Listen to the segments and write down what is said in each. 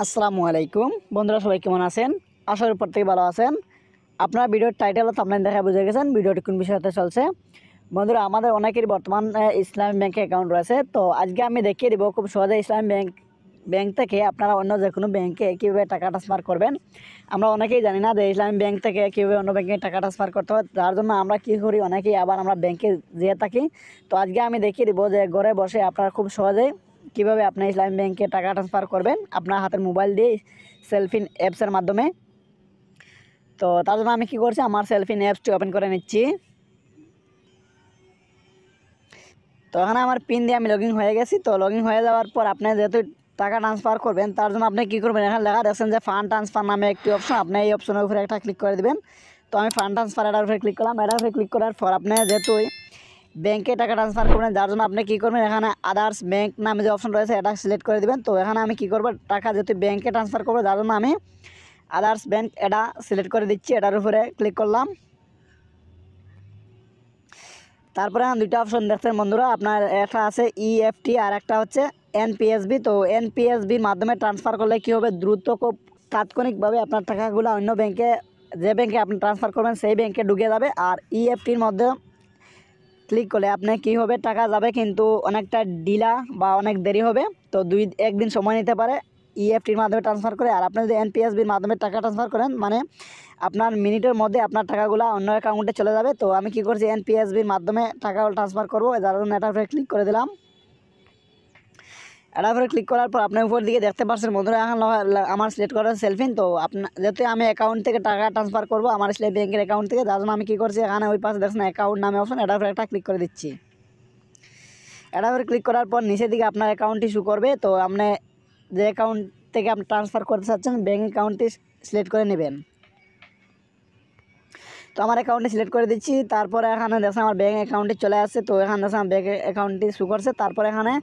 আসসালামু আলাইকুম বন্ধুরা, সবাই কেমন আছেন? আশা করি প্রত্যেকে ভালো আছেন। আপনারা ভিডিওর টাইটেল ও থাম্বনেল দেখে বুঝে গেছেন ভিডিওটি কোন বিষয়তে চলছে। বন্ধুরা, আমাদের অনেকেরই বর্তমান ইসলামী ব্যাংকে অ্যাকাউন্ট রয়েছে। তো আজকে আমি দেখিয়ে দেবো খুব সহজে ইসলামী ব্যাংক থেকে আপনারা অন্য যে কোনো ব্যাংকে কীভাবে টাকা ট্রান্সফার করবেন। আমরা অনেকেই জানি না যে ইসলামী ব্যাংক থেকে কীভাবে অন্য ব্যাংকে টাকা ট্রান্সফার করতে হয়। তার জন্য আমরা কী করি, অনেকেই আবার আমরা ব্যাংকে যেয়ে থাকি। তো আজকে আমি দেখিয়ে দেবো যে ঘরে বসে আপনারা খুব সহজেই কীভাবে আপনি ইসলামী ব্যাংকে টাকা ট্রান্সফার করবেন আপনার হাতের মোবাইল দিয়ে সেলফিন অ্যাপসের মাধ্যমে। তো তার জন্য আমি কী করছি, আমার সেলফিন অ্যাপসটি ওপেন করে নিচ্ছি। তো এখানে আমার পিন দিয়ে আমি লগইন হয়ে গেছি। তো লগইন হয়ে যাওয়ার পর আপনি যেহেতু টাকা ট্রান্সফার করবেন, তার জন্য আপনি কী করবেন, এখানে লেখা দেখছেন যে ফান্ড ট্রান্সফার নামে একটি অপশন, আপনি এই অপশনের উপরে একটা ক্লিক করে দেবেন। তো আমি ফান্ড ট্রান্সফার এটার উপরে ক্লিক করলাম। এটার উপরে ক্লিক করার পর আপনি যেহেতু ব্যাংকে টাকা ট্রান্সফার করবেন, যার জন্য আপনি কী করবেন, এখানে আদার্স ব্যাংক নামে যে অপশন রয়েছে এটা সিলেক্ট করে দেবেন। তো এখানে আমি কী করবো, টাকা যেহেতু ব্যাংকে ট্রান্সফার করবো, যার জন্য আমি আদার্স ব্যাংক এটা সিলেক্ট করে দিচ্ছি। এটার উপরে ক্লিক করলাম। তারপরে দুইটা অপশন দেখছেন বন্ধুরা, আপনার একটা আছে ইএফটি আর একটা হচ্ছে এনপিএসবি। তো এনপিএসবির মাধ্যমে ট্রান্সফার করলে কী হবে, দ্রুত খুব তাৎক্ষণিকভাবে আপনার টাকাগুলো অন্য ব্যাংকে, যে ব্যাংকে আপনি ট্রান্সফার করবেন সেই ব্যাংকে ঢুকে যাবে। আর ইএফটির মধ্যে ক্লিক করলে আপনি কী হবে, টাকা যাবে কিন্তু অনেকটা ডিলা বা অনেক দেরি হবে। তো একদিন সময় নিতে পারে ইএফটির মাধ্যমে ট্রান্সফার করে। আর আপনি যদি এনপিএসবির মাধ্যমে টাকা ট্রান্সফার করেন, মানে আপনার মিনিটের মধ্যে আপনার টাকাগুলো অন্য অ্যাকাউন্টে চলে যাবে। তো আমি কী করছি, এনপিএসবির মাধ্যমে টাকা ট্রান্সফার করবো, যার জন্য এটার উপরে ক্লিক করে দিলাম। এটার উপরে ক্লিক করার পর আপনি উপর দিকে দেখতে পাচ্ছেন বন্ধুরা, এখন আমার সিলেক্ট করা সেলফিন। তো আপনার যেহেতু আমি অ্যাকাউন্ট থেকে টাকা ট্রান্সফার করবো আমার ইসলামী ব্যাংকের অ্যাকাউন্ট থেকে, যার জন্য আমি কী করছি, এখানে ওই পাশে দেখছেন অ্যাকাউন্ট নামে অপশন, এটার উপরে একটা ক্লিক করে দিচ্ছি। এটার উপরে ক্লিক করার পর নিচের দিকে আপনার অ্যাকাউন্টটি শো করবে। তো আপনি যে অ্যাকাউন্ট থেকে আপনি ট্রান্সফার করতে চাচ্ছেন ব্যাঙ্ক অ্যাকাউন্টটি সিলেক্ট করে নেবেন। তো আমার অ্যাকাউন্টে সিলেক্ট করে দিচ্ছি। তারপরে এখানে দেখছেন আমার ব্যাঙ্ক অ্যাকাউন্টে চলে আসছে। তো এখানে দেখছেন ব্যাঙ্ক অ্যাকাউন্টটি শো করছে। তারপরে এখানে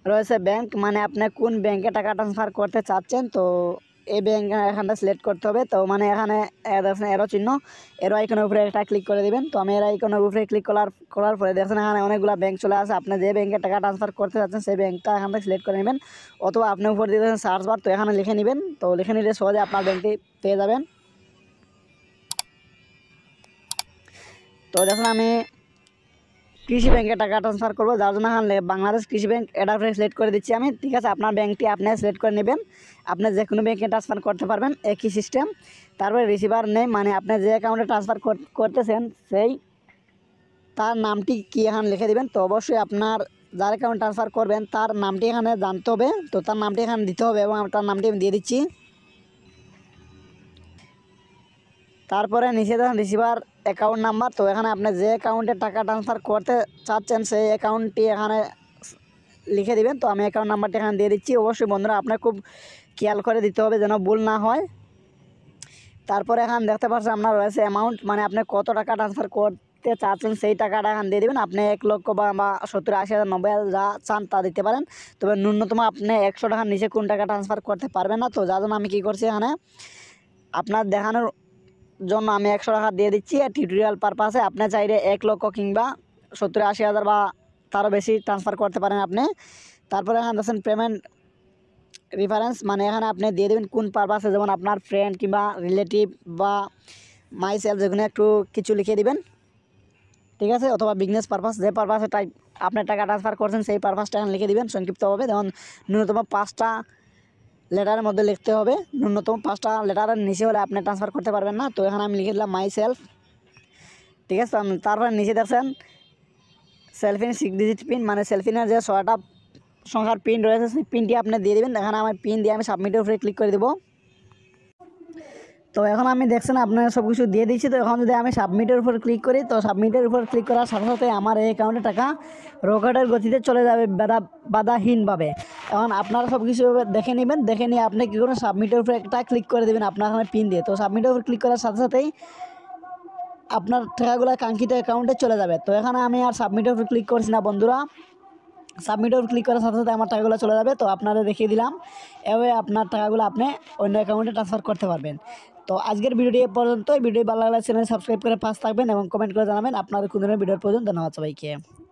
রয়েছে ব্যাংক, মানে আপনি কোন ব্যাংকে টাকা ট্রান্সফার করতে চাচ্ছেন। তো এই ব্যাংক এখানটা সিলেক্ট করতে হবে। তো মানে এখানে দেখছেন এরো চিহ্ন, এরো আইকনের উপরে একটা ক্লিক করে দেবেন। তো আমি এর আইকনের উপরে ক্লিক করার পরে দেখছেন এখানে অনেকগুলো ব্যাংক চলে আসে। আপনি যে ব্যাংকে টাকা ট্রান্সফার করতে চাচ্ছেন সেই ব্যাংকটা এখান থেকে সিলেক্ট করে নেবেন, অথবা আপনি উপর দিয়ে দেখছেন সার্চ বার, তো এখানে লিখে নেবেন। তো লিখে নিলে সহজে আপনার ব্যাংকটি পেয়ে যাবেন। তো দেখুন আমি কৃষি ব্যাংকে টাকা ট্রান্সফার করবো, যার জন্য এখানে বাংলাদেশ কৃষি ব্যাংক এটা সিলেক্ট করে দিচ্ছি আমি। ঠিক আছে, আপনার ব্যাংকটি আপনি সিলেক্ট করে নেবেন। আপনি যে কোনো ব্যাংকে ট্রান্সফার করতে পারবেন, একই সিস্টেম। তারপরে রিসিভার নেম, মানে আপনি যে অ্যাকাউন্টে ট্রান্সফার করতেছেন সেই তার নামটি কী এখানে লিখে দেবেন। তো অবশ্যই আপনার যার অ্যাকাউন্ট ট্রান্সফার করবেন তার নামটি এখানে জানতে হবে। তো তার নামটি এখানে দিতে হবে এবং তার নামটি আমি দিয়ে দিচ্ছি। তারপরে নিচে দেখেন রিসিভার অ্যাকাউন্ট নাম্বার। তো এখানে আপনি যে অ্যাকাউন্টে টাকা ট্রান্সফার করতে চাচ্ছেন সেই অ্যাকাউন্টটি এখানে লিখে দিবেন। তো আমি অ্যাকাউন্ট নাম্বারটি এখানে দিয়ে দিচ্ছি। অবশ্যই বন্ধুরা আপনার খুব খেয়াল করে দিতে হবে যেন ভুল না হয়। তারপরে এখানে দেখতে পাচ্ছেন আপনার রয়েছে অ্যামাউন্ট, মানে আপনি কত টাকা ট্রান্সফার করতে চাচ্ছেন সেই টাকাটা এখানে দিয়ে দেবেন। আপনি 1 লক্ষ বা 70, 80 হাজার, 90 হাজার যা চান তা দিতে পারেন। তবে ন্যূনতম আপনি 100 টাকার নিচে কোন টাকা ট্রান্সফার করতে পারবেন না। তো যার জন্য আমি কী করছি, এখানে আপনার দেখানোর জন্য আমি 100 টাকা দিয়ে দিচ্ছি। আর টিউটোরিয়াল পারপাসে আপনি চাইলে 1 লক্ষ কিংবা 70, 80 হাজার বা তারও বেশি ট্রান্সফার করতে পারেন আপনি। তারপরে এখানে দেখছেন পেমেন্ট রেফারেন্স, মানে এখানে আপনি দিয়ে দেবেন কোন পারপাসে, যেমন আপনার ফ্রেন্ড কিংবা রিলেটিভ বা মাই সেলফ, যেখানে একটু কিছু লিখে দিবেন। ঠিক আছে, অথবা বিজনেস পারপাস, যে পারপাসে আপনি টাকা ট্রান্সফার করছেন সেই পারপাসটা এখানে লিখে দিবেন সংক্ষিপ্তভাবে। যেমন ন্যূনতম 5টা লেটারের মধ্যে লিখতে হবে, ন্যূনতম 5টা লেটারের নিচে হলে আপনি ট্রান্সফার করতে পারবেন না। তো এখানে আমি লিখে দিলাম মাই সেলফ। ঠিক আছে, তারপরে নিচে দেখছেন সেলফিন 6 ডিজিট পিন, মানে সেলফিনের যে 6টা সংখ্যার পিন রয়েছে সেই পিনটি আপনি দিয়ে দেবেন। এখানে আমার পিন দিয়ে আমি সাবমিটের উপরে ক্লিক করে দেবো। তো এখন আমি দেখছেন আপনার সব কিছু দিয়ে দিচ্ছি। তো এখন যদি আমি সাবমিটের উপর ক্লিক করি, তো সাবমিটের উপর ক্লিক করার সাথে সাথে আমার এই অ্যাকাউন্টে টাকা রকেটের গতিতে চলে যাবে বাধাহীনভাবে। এখন আপনারা সব কিছু দেখে নেবেন, দেখে নিয়ে আপনি কী করুন, সাবমিটের উপরে একটা ক্লিক করে দেবেন আপনার এখানে পিন দিয়ে। তো সাবমিটের উপর ক্লিক করার সাথে সাথেই আপনার টাকাগুলো কাঙ্ক্ষিত অ্যাকাউন্টে চলে যাবে। তো এখানে আমি আর সাবমিটের উপর ক্লিক করছি না বন্ধুরা, সাবমিটের উপর ক্লিক করার সাথে সাথে আমার টাকাগুলো চলে যাবে। তো আপনারা দেখিয়ে দিলাম, এভাবে আপনার টাকাগুলো আপনি অন্য অ্যাকাউন্টে ট্রান্সফার করতে পারবেন। তো আজকের ভিডিওটি এ পর্যন্ত। ভিডিও ভালো লাগলে চ্যানেল সাবস্ক্রাইব করে পাশে থাকবেন এবং কমেন্ট করে জানাবেন আপনাদের কোন ধরনের ভিডিওর প্রয়োজন। ধন্যবাদ সবাইকে।